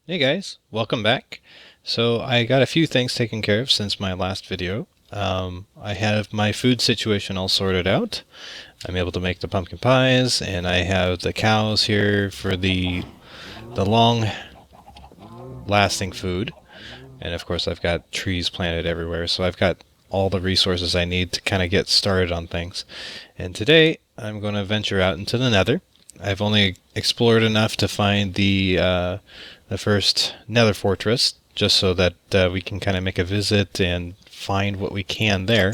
Hey guys, welcome back. So I got a few things taken care of since my last video. I have my food situation all sorted out. I'm able to make the pumpkin pies, and I have the cows here for the long lasting food. And of course I've got trees planted everywhere, so I've got all the resources I need to kind of get started on things. And today I'm going to venture out into the Nether. I've only explored enough to find the first Nether fortress, just so that we can kind of make a visit and find what we can there.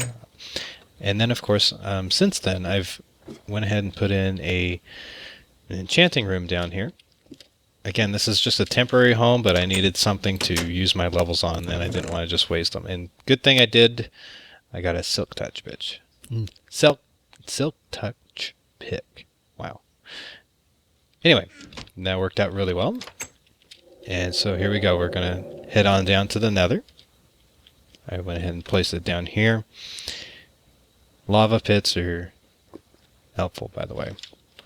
And then, of course, since then, I've went ahead and put in an enchanting room down here. Again, this is just a temporary home, but I needed something to use my levels on, and I didn't want to just waste them. And good thing I did. I got a silk touch, bitch. Silk touch pick. Wow. Anyway, that worked out really well. And so here we go. We're going to head on down to the Nether. I went ahead and placed it down here. Lava pits are helpful, by the way.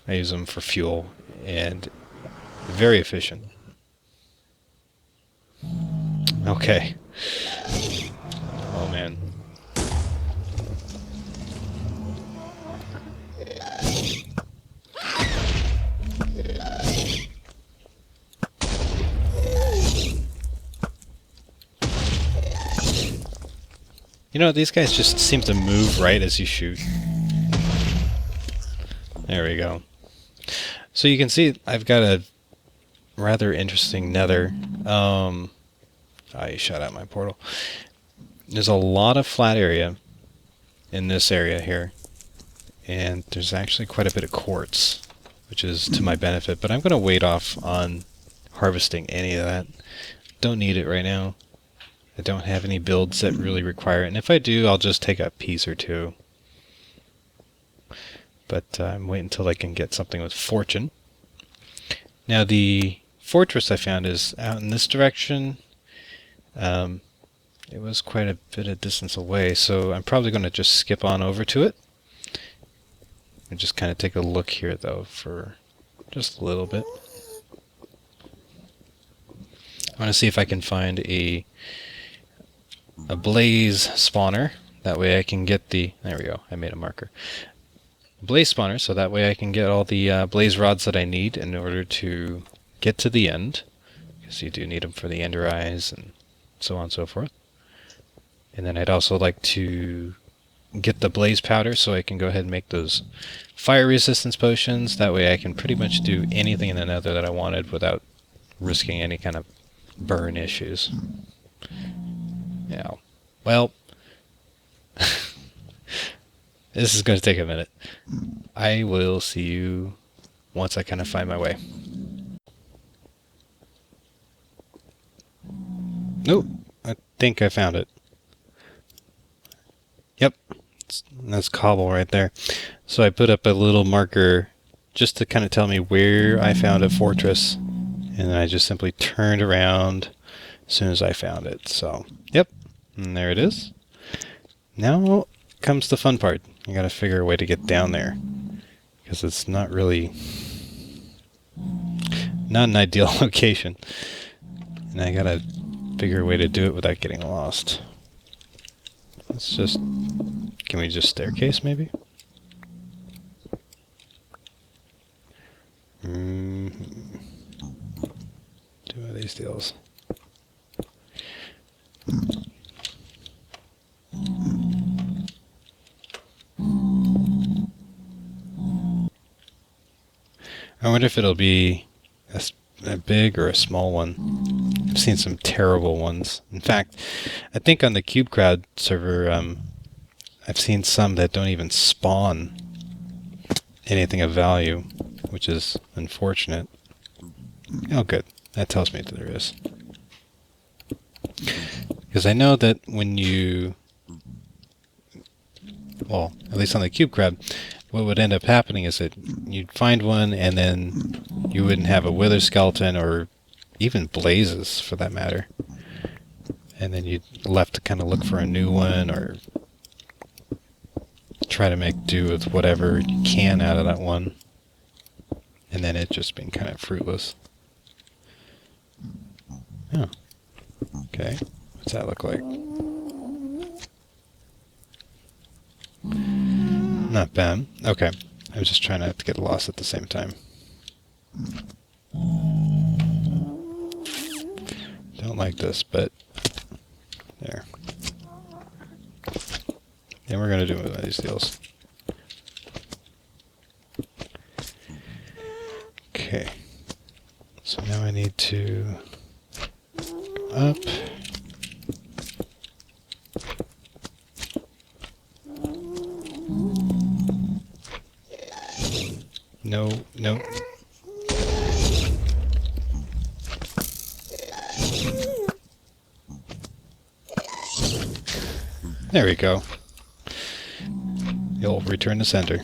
I use them for fuel and very efficient. Okay. Oh man. You know, these guys just seem to move right as you shoot. There we go. So you can see I've got a rather interesting nether. I shut out my portal. There's a lot of flat area in this area here. And there's actually quite a bit of quartz, which is to my benefit. But I'm going to wait off on harvesting any of that. Don't need it right now. I don't have any builds that really require it, and if I do, I'll just take a piece or two. But I'm waiting until I can get something with fortune. Now the fortress I found is out in this direction. It was quite a bit of distance away, so I'm probably going to just skip on over to it. And just kind of take a look here, though, for just a little bit. I want to see if I can find a blaze spawner. That way I can get the... There we go. I made a marker. Blaze spawner, so that way I can get all the blaze rods that I need in order to get to the end. Because you do need them for the ender eyes and so on and so forth. And then I'd also like to get the blaze powder so I can go ahead and make those fire resistance potions. That way I can pretty much do anything in the nether that I wanted without risking any kind of burn issues. Yeah. Well, this is going to take a minute. I will see you once I kind of find my way. Nope. I think I found it. Yep. That's cobble right there. So I put up a little marker just to kind of tell me where I found a fortress. And then I just simply turned around as soon as I found it. So, yep. And there it is. Now comes the fun part. You gotta figure a way to get down there. Because it's not really... not an ideal location. And I gotta figure a way to do it without getting lost. Let's just... Can we just staircase, maybe? Two of these deals. I wonder if it'll be a big or a small one. I've seen some terrible ones. In fact, I think on the Cube Crowd server, I've seen some that don't even spawn anything of value, which is unfortunate. Oh, good. That tells me that there is. Because I know that when you... Well, at least on the Cube Crab, what would end up happening is that you'd find one and then you wouldn't have a wither skeleton or even blazes for that matter. And then you'd left to kind of look for a new one or try to make do with whatever you can out of that one. And then it just being kind of fruitless. Oh. Okay. What's that look like? Not bad. Okay. I was just trying not to get lost at the same time. Don't like this, but there. And we're going to do one of these deals. Okay. So now I need to go up. No, no. There we go. You'll return to center.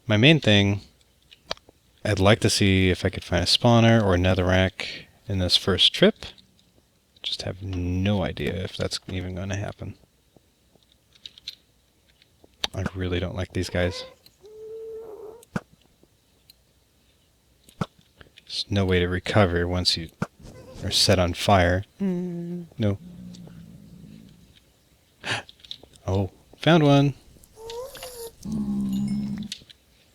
My main thing, I'd like to see if I could find a spawner or a netherrack in this first trip. Just have no idea if that's even going to happen. I really don't like these guys. There's no way to recover once you are set on fire. No. Oh, found one.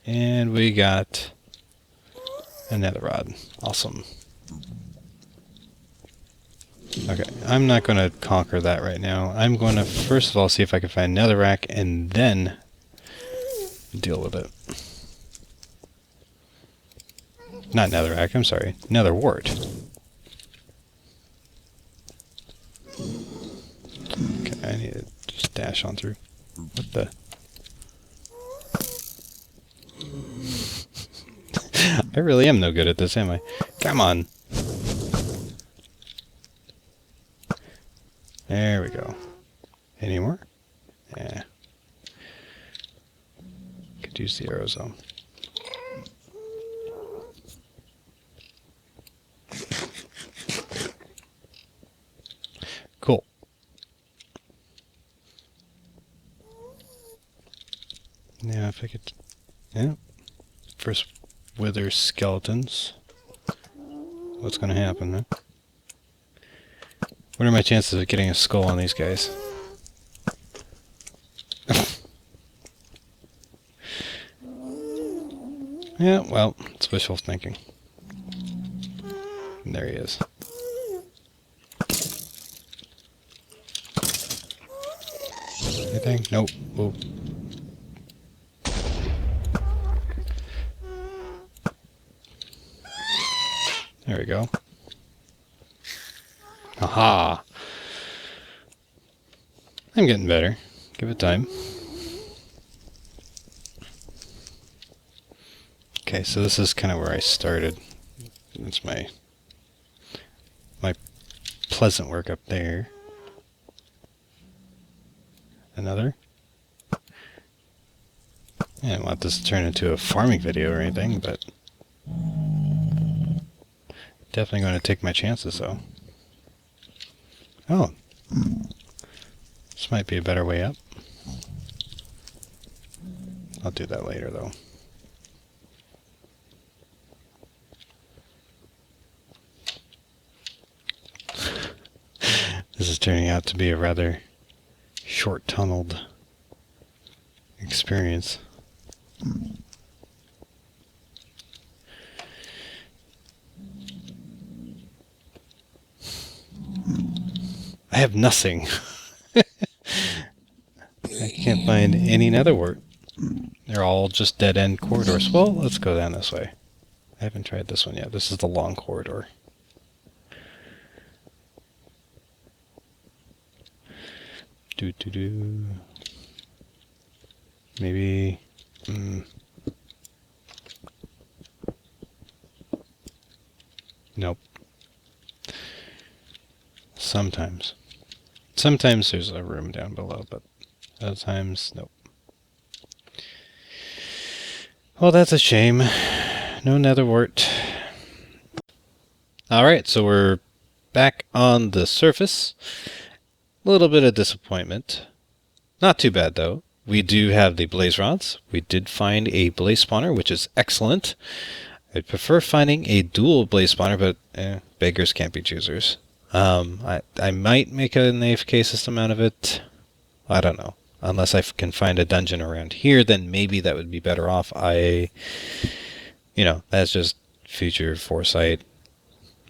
And we got a nether rod. Awesome. Okay, I'm not going to conquer that right now. I'm going to first of all see if I can find netherrack and then deal with it. Not netherrack, I'm sorry. Nether wart. Okay, I need to just dash on through. What the? I really am no good at this, am I? Come on. There we go. Any more? Yeah. Could use the arrow zone. Cool. Now if I could... Yeah. First wither skeletons. What's going to happen, huh? What are my chances of getting a skull on these guys? Yeah, well, it's wishful thinking. And there he is. Anything? Nope. Whoa. There we go. Aha! I'm getting better. Give it time. Okay, so this is kind of where I started. That's my pleasant work up there. Another. I don't want this to turn into a farming video or anything, but definitely going to take my chances, though. Oh. This might be a better way up. I'll do that later, though. This is turning out to be a rather short-tunneled experience. I have nothing. I can't find any nether wart. They're all just dead-end corridors. Well, let's go down this way. I haven't tried this one yet. This is the long corridor. Do. Maybe... Nope. Sometimes. Sometimes there's a room down below, but other times, nope. Well, that's a shame. No nether wart. Alright, so we're back on the surface. A little bit of disappointment. Not too bad, though. We do have the blaze rods. We did find a blaze spawner, which is excellent. I'd prefer finding a dual blaze spawner, but beggars can't be choosers. I might make an AFK system out of it. I don't know. Unless I can find a dungeon around here, then maybe that would be better off. That's just future foresight,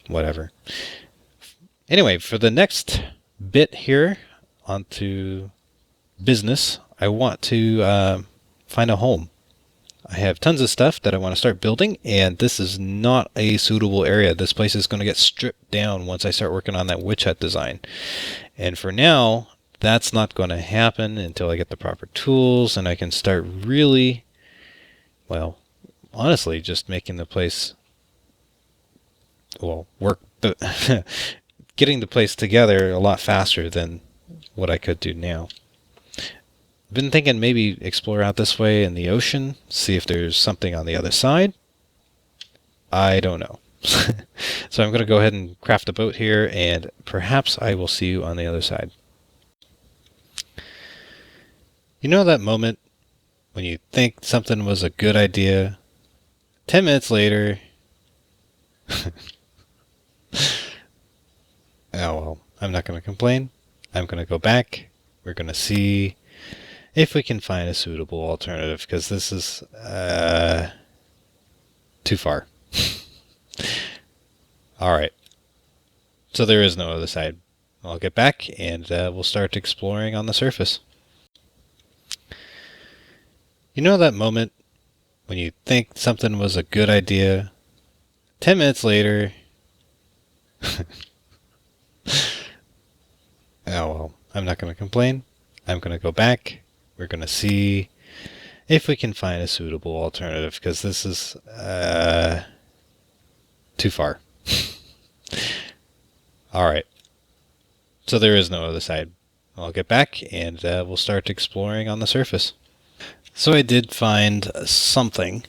whatever. Anyway, for the next bit here, onto business, I want to find a home. I have tons of stuff that I want to start building, and this is not a suitable area. This place is going to get stripped down once I start working on that witch hut design. And for now, that's not going to happen until I get the proper tools and I can start really, well, honestly, just making the place, work, getting the place together a lot faster than what I could do now. Been thinking maybe explore out this way in the ocean, see if there's something on the other side. I don't know. So I'm going to go ahead and craft a boat here, and perhaps I will see you on the other side. You know that moment when you think something was a good idea, 10 minutes later... Oh well, I'm not going to complain. I'm going to go back. We're going to see if we can find a suitable alternative, because this is too far. Alright. So there is no other side. I'll get back and we'll start exploring on the surface. You know that moment when you think something was a good idea, 10 minutes later... Oh well, I'm not going to complain. I'm going to go back. We're going to see if we can find a suitable alternative, because this is too far. Alright. So there is no other side. I'll get back and we'll start exploring on the surface. So I did find something.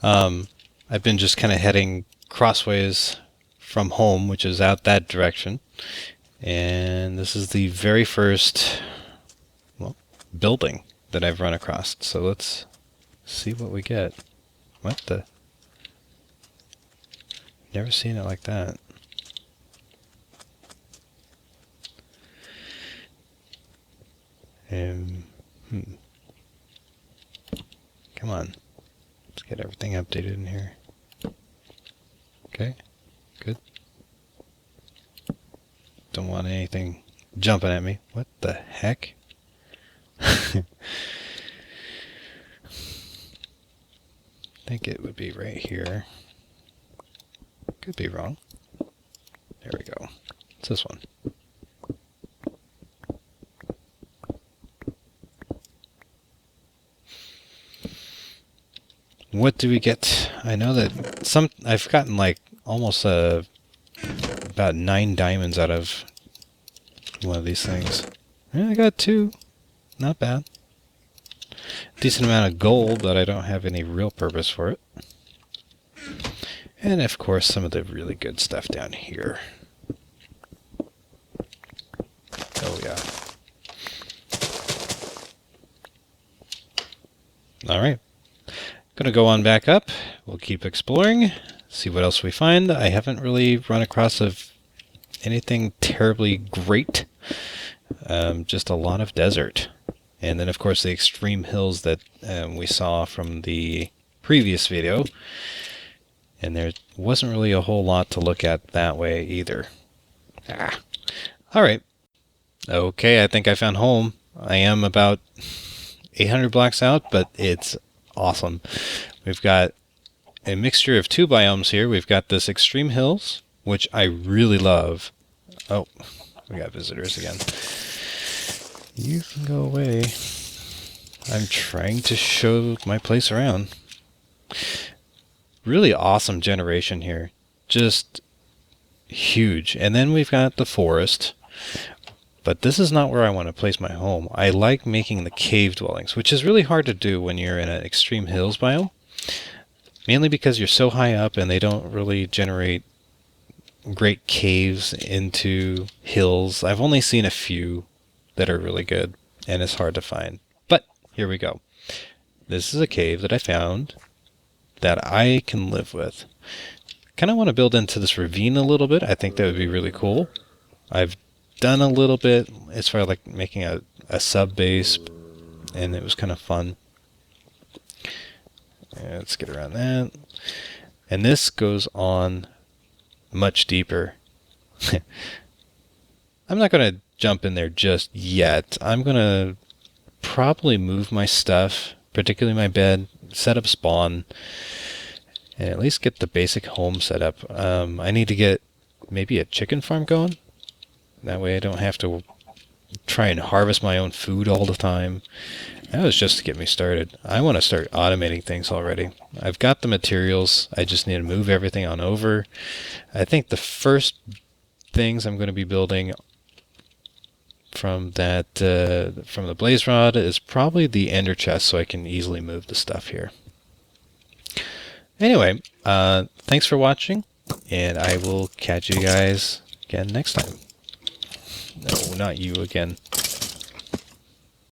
I've been just kind of heading crossways from home, which is out that direction. And this is the very first, building that I've run across. So let's see what we get. What the? Never seen it like that. Come on. Let's get everything updated in here. Okay, good. Don't want anything jumping at me. What the heck? I think it would be right here. Could be wrong. There we go. It's this one. What do we get? I know that I've gotten like almost about 9 diamonds out of one of these things. Yeah, I got 2. Not bad. Decent amount of gold, but I don't have any real purpose for it. And of course some of the really good stuff down here. Oh yeah. Alright. Gonna go on back up. We'll keep exploring. See what else we find. I haven't really run across anything terribly great. Just a lot of desert. And then of course the extreme hills that we saw from the previous video. And there wasn't really a whole lot to look at that way either. Alright. Okay, I think I found home. I am about 800 blocks out, but it's awesome. We've got a mixture of 2 biomes here. We've got this extreme hills, which I really love. Oh, we got visitors again. You can go away. I'm trying to show my place around. Really awesome generation here. Just huge. And then we've got the forest. But this is not where I want to place my home. I like making the cave dwellings, which is really hard to do when you're in an extreme hills biome. Mainly because you're so high up and they don't really generate great caves into hills. I've only seen a few that are really good, and it's hard to find. But here we go. This is a cave that I found that I can live with. Kind of want to build into this ravine a little bit. I think that would be really cool. I've done a little bit as far as like making a sub base, and it was kind of fun. Let's get around that. And this goes on much deeper. I'm not going to jump in there just yet. I'm going to probably move my stuff, particularly my bed, set up spawn, and at least get the basic home set up. I need to get maybe a chicken farm going. That way I don't have to try and harvest my own food all the time. That was just to get me started. I want to start automating things already. I've got the materials. I just need to move everything on over. I think the first things I'm going to be building from that from the blaze rod is probably the ender chest, so I can easily move the stuff here. Anyway, thanks for watching, and I will catch you guys again next time. No, not you again.